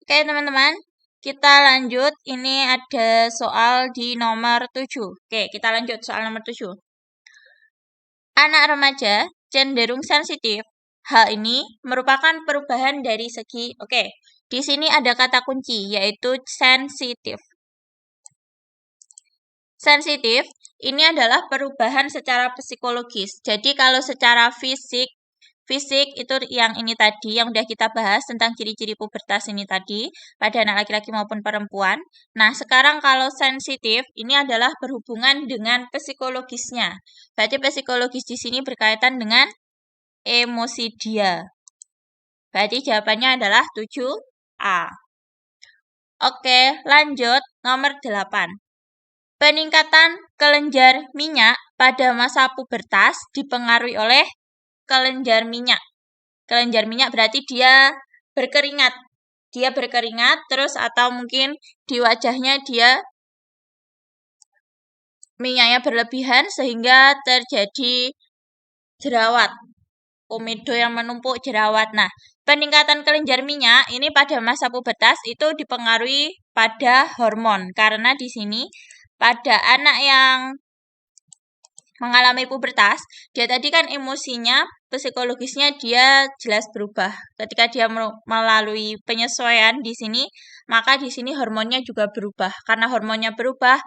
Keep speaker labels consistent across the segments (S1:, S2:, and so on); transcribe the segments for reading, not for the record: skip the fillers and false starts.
S1: Oke, teman-teman. Kita lanjut. Ini ada soal di nomor 7. Oke, kita lanjut soal nomor 7. Anak remaja cenderung sensitif. Hal ini merupakan perubahan dari segi, di sini ada kata kunci, yaitu sensitif. Sensitif, ini adalah perubahan secara psikologis. Jadi kalau secara fisik itu yang ini tadi, yang udah kita bahas tentang ciri-ciri pubertas ini tadi, pada anak laki-laki maupun perempuan. Nah, sekarang kalau sensitif, ini adalah berhubungan dengan psikologisnya. Berarti psikologis di sini berkaitan dengan emosi dia. Berarti jawabannya adalah 7A. Oke, lanjut nomor 8. Peningkatan kelenjar minyak pada masa pubertas dipengaruhi oleh kelenjar minyak. Kelenjar minyak berarti dia berkeringat. Dia berkeringat terus atau mungkin di wajahnya dia minyaknya berlebihan sehingga terjadi jerawat. Komedo yang menumpuk jerawat. Nah, peningkatan kelenjar minyak ini pada masa pubertas itu dipengaruhi pada hormon. Karena di sini pada anak yang mengalami pubertas, dia tadi kan emosinya, psikologisnya dia jelas berubah. Ketika dia melalui penyesuaian di sini, maka di sini hormonnya juga berubah. Karena hormonnya berubah,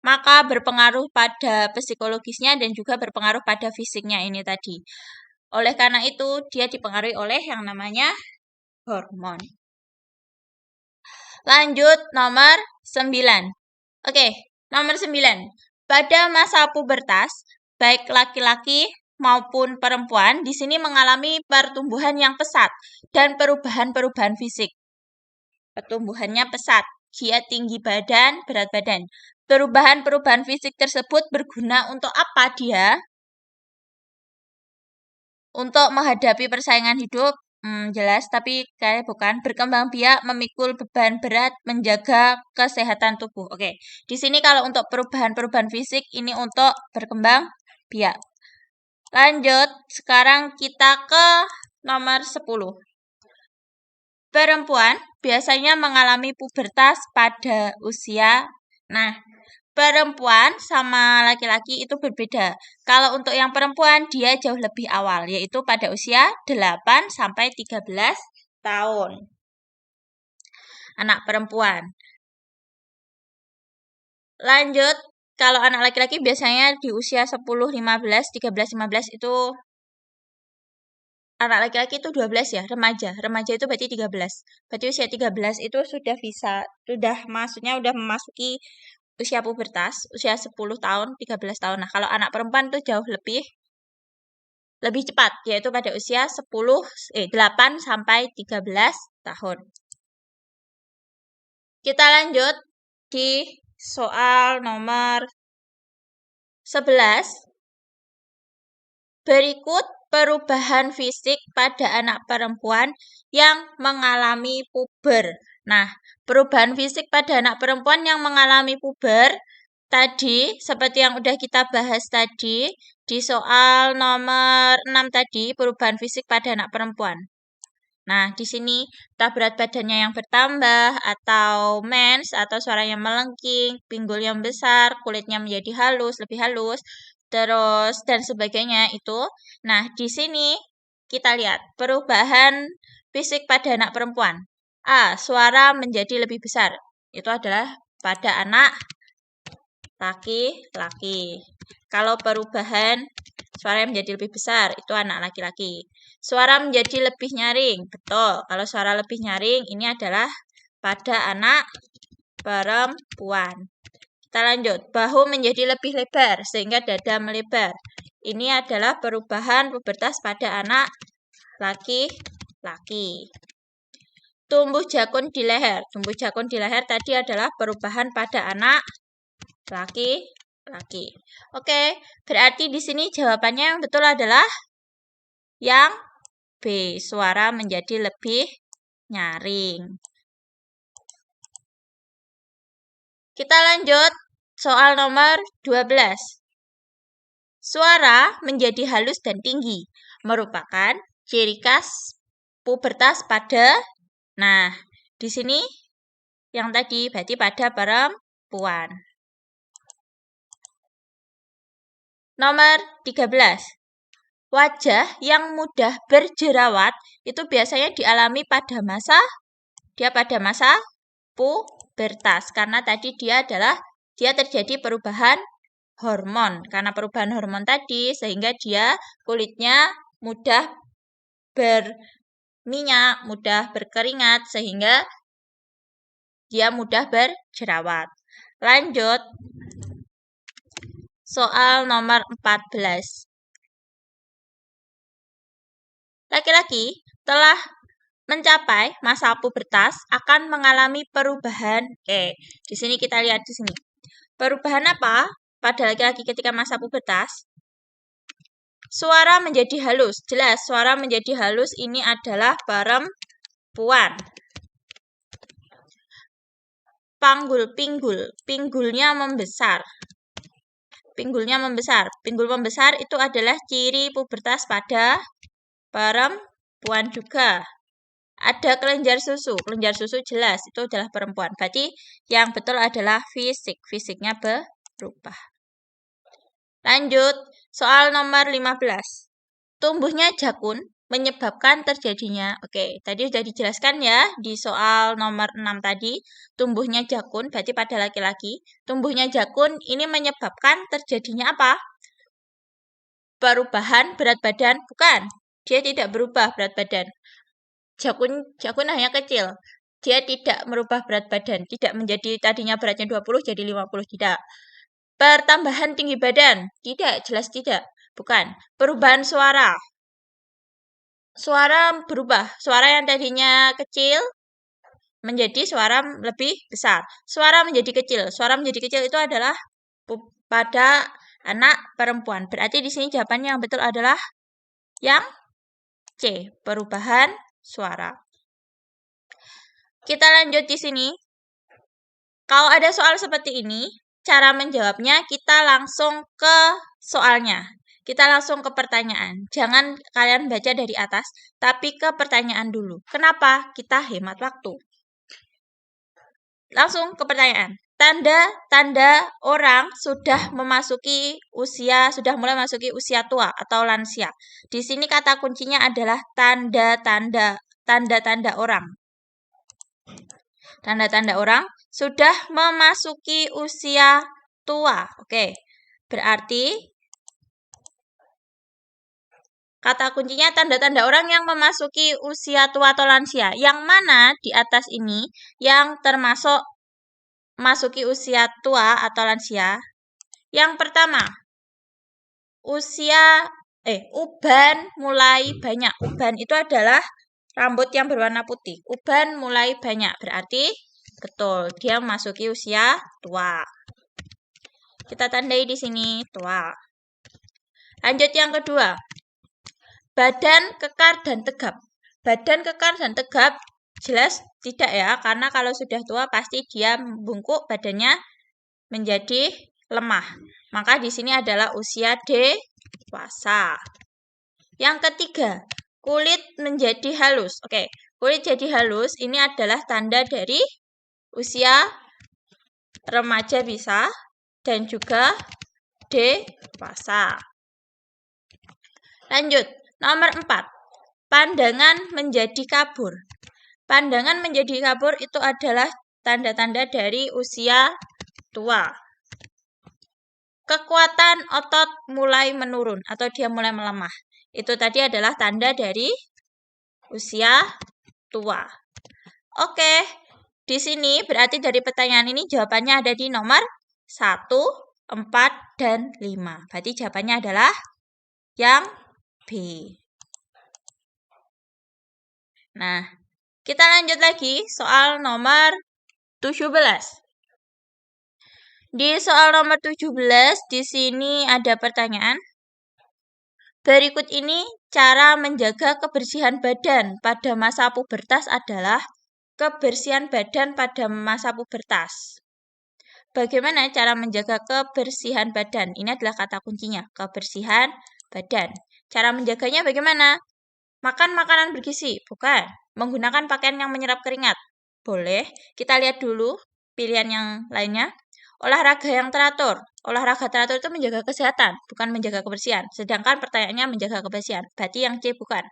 S1: maka berpengaruh pada psikologisnya dan juga berpengaruh pada fisiknya ini tadi. Oleh karena itu, dia dipengaruhi oleh yang namanya hormon. Lanjut nomor 9. Oke, nomor 9. Pada masa pubertas, baik laki-laki maupun perempuan di sini mengalami pertumbuhan yang pesat dan perubahan-perubahan fisik. Pertumbuhannya pesat, dia tinggi badan, berat badan. Perubahan-perubahan fisik tersebut berguna untuk apa dia? Untuk menghadapi persaingan hidup, jelas, tapi kayak bukan. Berkembang biak, memikul beban berat, menjaga kesehatan tubuh. Oke, di sini kalau untuk perubahan-perubahan fisik, ini untuk berkembang biak. Lanjut, sekarang kita ke nomor 10. Perempuan biasanya mengalami pubertas pada usia. Nah, perempuan sama laki-laki itu berbeda. Kalau untuk yang perempuan dia jauh lebih awal, yaitu pada usia 8 sampai 13 tahun. Anak perempuan. Lanjut, kalau anak laki-laki biasanya di usia 10, 15, 13, 15 itu anak laki-laki itu 12 ya, remaja. Remaja itu berarti 13. Berarti usia 13 itu sudah maksudnya udah memasuki usia pubertas, usia 10 tahun, 13 tahun. Nah, kalau anak perempuan itu jauh lebih cepat, yaitu pada usia 8 sampai 13 tahun. Kita lanjut di soal nomor 11. Berikut perubahan fisik pada anak perempuan yang mengalami puber. Nah, perubahan fisik pada anak perempuan yang mengalami puber tadi, seperti yang udah kita bahas tadi, di soal nomor 6 tadi, perubahan fisik pada anak perempuan. Nah, di sini entah berat badannya yang bertambah, atau mens, atau suaranya melengking, pinggul yang besar, kulitnya menjadi halus, lebih halus, terus dan sebagainya itu. Nah, di sini kita lihat perubahan fisik pada anak perempuan. A. Suara menjadi lebih besar. Itu adalah pada anak laki-laki. Kalau perubahan suara menjadi lebih besar, itu anak laki-laki. Suara menjadi lebih nyaring. Betul. Kalau suara lebih nyaring, ini adalah pada anak perempuan. Kita lanjut. Bahu menjadi lebih lebar, sehingga dada melebar. Ini adalah perubahan pubertas pada anak laki-laki. Tumbuh jakun di leher. Tumbuh jakun di leher tadi adalah perubahan pada anak laki-laki. Oke, berarti di sini jawabannya yang betul adalah yang B. Suara menjadi lebih nyaring. Kita lanjut soal nomor 12. Suara menjadi halus dan tinggi merupakan ciri khas pubertas pada. Nah, Di sini yang tadi berarti pada perempuan. Nomor 13. Wajah yang mudah berjerawat itu biasanya dialami pada masa pubertas karena tadi dia terjadi perubahan hormon. Karena perubahan hormon tadi sehingga dia kulitnya mudah berminyak, mudah berkeringat sehingga dia mudah berjerawat. Lanjut. Soal nomor 14. Laki-laki telah mencapai masa pubertas akan mengalami perubahan. Di sini kita lihat di sini. Perubahan apa pada laki-laki ketika masa pubertas? Suara menjadi halus. Jelas, suara menjadi halus ini adalah perempuan. Pinggulnya membesar. Pinggul membesar itu adalah ciri pubertas pada perempuan juga. Ada kelenjar susu jelas itu adalah perempuan. Berarti yang betul adalah fisiknya berubah. Lanjut, soal nomor 15. Tumbuhnya jakun menyebabkan terjadinya. Tadi sudah dijelaskan ya di soal nomor 6 tadi. Tumbuhnya jakun berarti pada laki-laki. Tumbuhnya jakun ini menyebabkan terjadinya apa? Perubahan berat badan? Bukan. Dia tidak berubah berat badan. Jakun hanya kecil. Dia tidak merubah berat badan. Tidak menjadi tadinya beratnya 20 jadi 50. Tidak. Pertambahan tinggi badan? Tidak. Jelas tidak. Bukan. Perubahan suara? Suara berubah. Suara yang tadinya kecil menjadi suara lebih besar. Suara menjadi kecil. Suara menjadi kecil itu adalah pada anak perempuan. Berarti di sini jawabannya yang betul adalah yang C, perubahan suara. Kita lanjut di sini. Kalau ada soal seperti ini, cara menjawabnya kita langsung ke soalnya. Kita langsung ke pertanyaan. Jangan kalian baca dari atas, tapi ke pertanyaan dulu. Kenapa? Kita hemat waktu. Langsung ke pertanyaan. Tanda-tanda orang sudah mulai memasuki usia tua atau lansia. Di sini kata kuncinya adalah tanda-tanda orang. Tanda-tanda orang sudah memasuki usia tua. Berarti kata kuncinya tanda-tanda orang yang memasuki usia tua atau lansia. Yang mana di atas ini yang termasuk masuki usia tua atau lansia? Yang pertama, uban mulai banyak. Uban itu adalah rambut yang berwarna putih. Uban mulai banyak. Berarti betul, dia memasuki usia tua. Kita tandai di sini tua. Lanjut yang kedua. Badan kekar dan tegap. Badan kekar dan tegap jelas tidak ya, karena kalau sudah tua pasti dia bungkuk, badannya menjadi lemah. Maka di sini adalah usia dewasa. Yang ketiga, kulit menjadi halus. Kulit jadi halus ini adalah tanda dari usia remaja bisa dan juga dewasa. Lanjut. Nomor 4. Pandangan menjadi kabur. Pandangan menjadi kabur itu adalah tanda-tanda dari usia tua. Kekuatan otot mulai menurun atau dia mulai melemah. Itu tadi adalah tanda dari usia tua. Di sini berarti dari pertanyaan ini jawabannya ada di nomor 1, 4, dan 5. Berarti jawabannya adalah yang B. Nah, kita lanjut lagi soal nomor 17. Di soal nomor 17 di sini ada pertanyaan. Berikut ini cara menjaga kebersihan badan pada masa pubertas adalah kebersihan badan pada masa pubertas. Bagaimana cara menjaga kebersihan badan? Ini adalah kata kuncinya, kebersihan badan. Cara menjaganya bagaimana? Makan makanan bergizi? Bukan. Menggunakan pakaian yang menyerap keringat? boleh. Kita lihat dulu pilihan yang lainnya. Olahraga yang teratur. Olahraga teratur itu menjaga kesehatan, bukan menjaga kebersihan. Sedangkan pertanyaannya menjaga kebersihan. Berarti yang C bukan.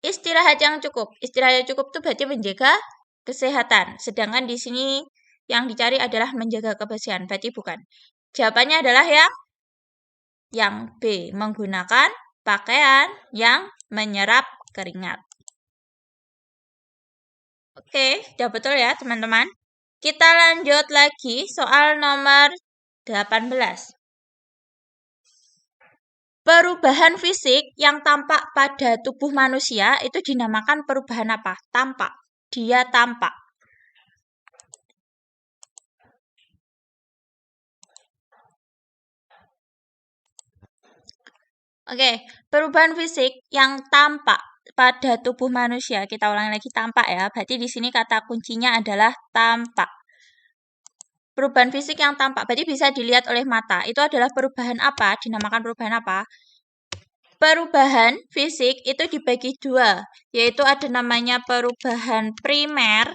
S1: Istirahat yang cukup. Istirahat yang cukup itu berarti menjaga kesehatan. Sedangkan di sini yang dicari adalah menjaga kebersihan. Berarti bukan. Jawabannya adalah yang B. Menggunakan pakaian yang menyerap keringat. Oke, sudah betul ya teman-teman. Kita lanjut lagi soal nomor 18. Perubahan fisik yang tampak pada tubuh manusia itu dinamakan perubahan apa? Tampak. Dia tampak. Oke, perubahan fisik yang tampak pada tubuh manusia. Kita ulangi lagi tampak ya. Berarti di sini kata kuncinya adalah tampak. Perubahan fisik yang tampak berarti bisa dilihat oleh mata. Itu adalah perubahan apa? Dinamakan perubahan apa? Perubahan fisik itu dibagi dua, yaitu ada namanya perubahan primer.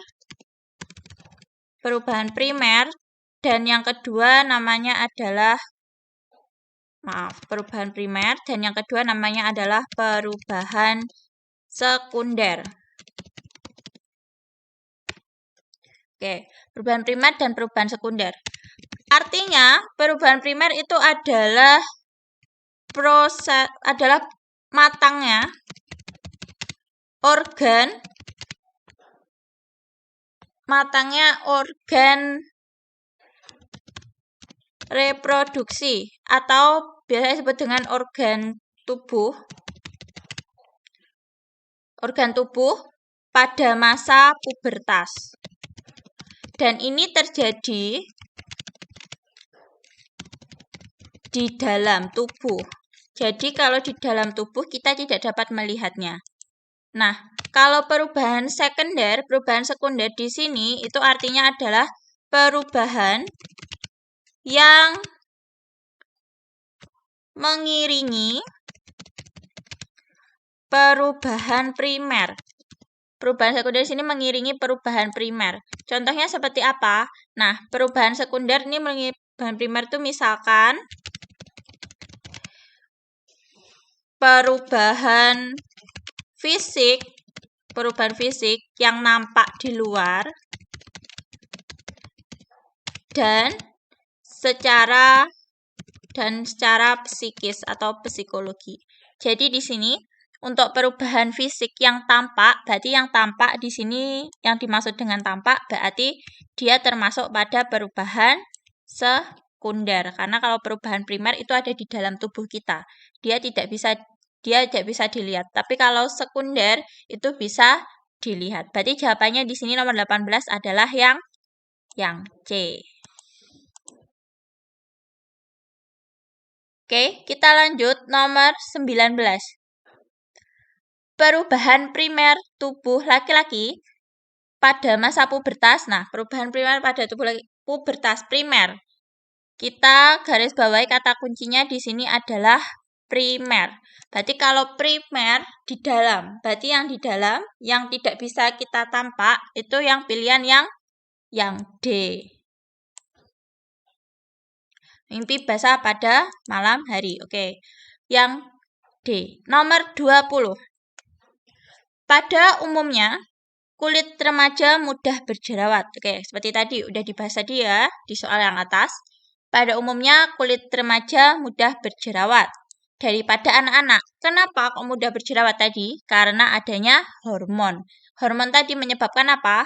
S1: Dan yang kedua namanya adalah perubahan primer dan yang kedua namanya adalah perubahan sekunder. Oke, perubahan primer dan perubahan sekunder. Artinya, perubahan primer itu adalah matangnya organ reproduksi atau biasa disebut dengan organ tubuh pada masa pubertas. Dan ini terjadi di dalam tubuh. Jadi kalau di dalam tubuh kita tidak dapat melihatnya. Nah, kalau perubahan sekunder di sini itu artinya adalah perubahan yang mengiringi perubahan primer. Perubahan sekunder di sini mengiringi perubahan primer. Contohnya seperti apa? Nah, perubahan sekunder ini mengiringi perubahan primer itu misalkan perubahan fisik yang nampak di luar dan secara psikis atau psikologi. Jadi di sini untuk perubahan fisik yang tampak, berarti yang tampak di sini yang dimaksud dengan tampak berarti dia termasuk pada perubahan sekunder. Karena kalau perubahan primer itu ada di dalam tubuh kita. Dia tidak bisa dilihat. Tapi kalau sekunder itu bisa dilihat. Berarti jawabannya di sini nomor 18 adalah yang C. Oke, kita lanjut nomor 19. Perubahan primer tubuh laki-laki pada masa pubertas. Nah, perubahan primer pada tubuh pubertas primer. Kita garis bawahi kata kuncinya di sini adalah primer. Berarti kalau primer di dalam, berarti yang di dalam yang tidak bisa kita tampak itu yang pilihan yang D. Mimpi basah pada malam hari. Oke. Yang D. Nomor 20. Pada umumnya, kulit remaja mudah berjerawat. Oke, seperti tadi udah dibahas tadi ya di soal yang atas. Pada umumnya, kulit remaja mudah berjerawat daripada anak-anak. Kenapa kok mudah berjerawat tadi? Karena adanya hormon. Hormon tadi menyebabkan apa?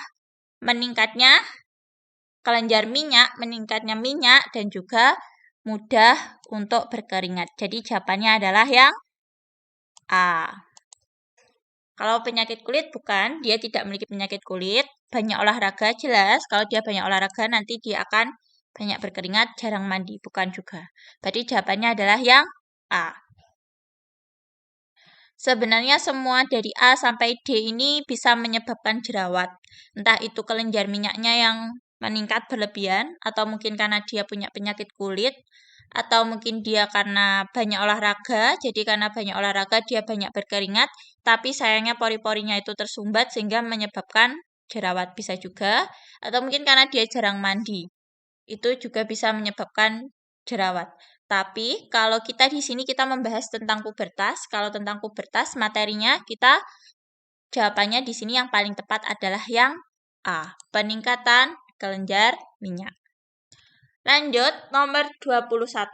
S1: Meningkatnya kelenjar minyak, meningkatnya minyak, dan juga mudah untuk berkeringat. Jadi jawabannya adalah yang A. Kalau penyakit kulit bukan, dia tidak memiliki penyakit kulit. Banyak olahraga jelas, kalau dia banyak olahraga nanti dia akan banyak berkeringat, jarang mandi. Bukan juga. Berarti jawabannya adalah yang A. Sebenarnya semua dari A sampai D ini bisa menyebabkan jerawat. Entah itu kelenjar minyaknya yang meningkat berlebihan, atau mungkin karena dia punya penyakit kulit, atau mungkin dia karena banyak olahraga, jadi karena banyak olahraga dia banyak berkeringat, tapi sayangnya pori-porinya itu tersumbat sehingga menyebabkan jerawat bisa juga, atau mungkin karena dia jarang mandi. Itu juga bisa menyebabkan jerawat. Tapi kalau kita di sini kita membahas tentang pubertas, kalau tentang pubertas materinya kita jawabannya di sini yang paling tepat adalah yang A, peningkatan kelenjar minyak. Lanjut, nomor 21.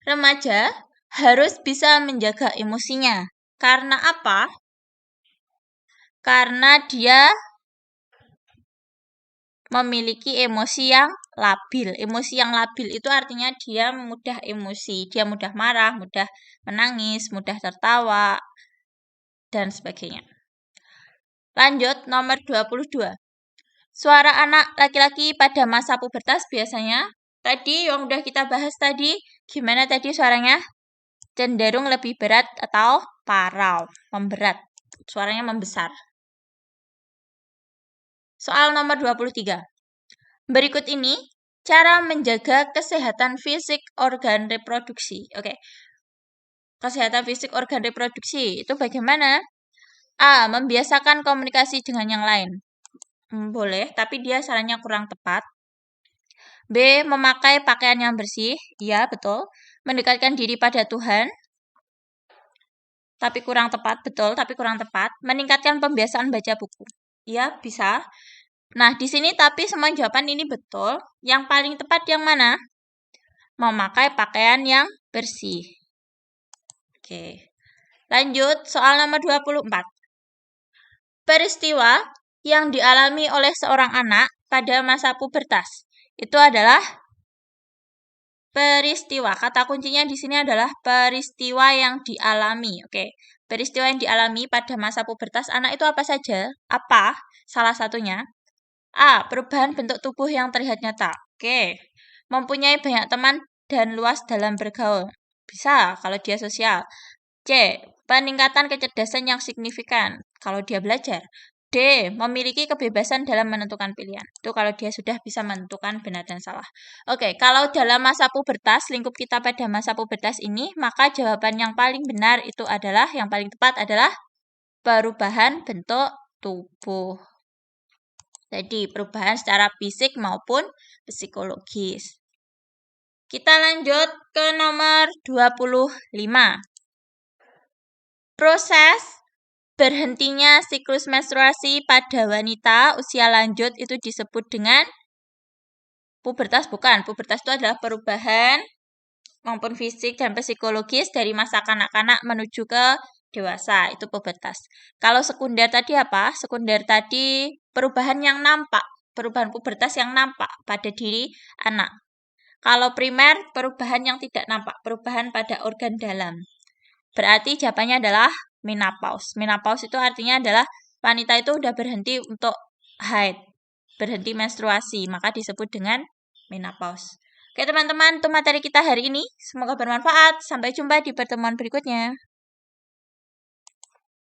S1: Remaja harus bisa menjaga emosinya. Karena apa? Karena dia memiliki emosi yang labil. Emosi yang labil itu artinya dia mudah emosi. Dia mudah marah, mudah menangis, mudah tertawa, dan sebagainya. Lanjut, nomor 22. Suara anak laki-laki pada masa pubertas biasanya, tadi yang udah kita bahas tadi, gimana tadi suaranya? Cenderung lebih berat atau parau, memberat. Suaranya membesar. Soal nomor 23. Berikut ini cara menjaga kesehatan fisik organ reproduksi. Oke. Kesehatan fisik organ reproduksi itu bagaimana? A. Membiasakan komunikasi dengan yang lain. Boleh, tapi dia sarannya kurang tepat. B. Memakai pakaian yang bersih. Iya, betul. Mendekatkan diri pada Tuhan. Tapi kurang tepat, betul, tapi kurang tepat. Meningkatkan pembiasaan baca buku. Iya, bisa. Nah, di sini tapi semua jawaban ini betul. Yang paling tepat yang mana? Memakai pakaian yang bersih. Oke. Lanjut, soal nomor 24. Peristiwa yang dialami oleh seorang anak pada masa pubertas itu adalah peristiwa. Kata kuncinya di sini adalah peristiwa yang dialami. Oke. Peristiwa yang dialami pada masa pubertas anak itu apa saja? Apa? Salah satunya. A. Perubahan bentuk tubuh yang terlihat nyata. Oke. Mempunyai banyak teman dan luas dalam bergaul. Bisa kalau dia sosial. C. Peningkatan kecerdasan yang signifikan kalau dia belajar. D. Memiliki kebebasan dalam menentukan pilihan. Itu kalau dia sudah bisa menentukan benar dan salah. Oke, kalau dalam masa pubertas, lingkup kita pada masa pubertas ini, maka jawaban yang paling benar itu adalah, yang paling tepat adalah perubahan bentuk tubuh. Jadi, perubahan secara fisik maupun psikologis. Kita lanjut ke nomor 25. Proses berhentinya siklus menstruasi pada wanita usia lanjut itu disebut dengan pubertas. Bukan, pubertas itu adalah perubahan maupun fisik dan psikologis dari masa kanak-kanak menuju ke dewasa, itu pubertas. Kalau sekunder tadi apa? Sekunder tadi perubahan yang nampak, perubahan pubertas yang nampak pada diri anak. Kalau primer, perubahan yang tidak nampak, perubahan pada organ dalam. Berarti jawabannya adalah menopause. Menopause itu artinya adalah wanita itu udah berhenti untuk haid, berhenti menstruasi, maka disebut dengan menopause. Oke teman-teman, itu materi kita hari ini. Semoga bermanfaat. Sampai jumpa di pertemuan berikutnya.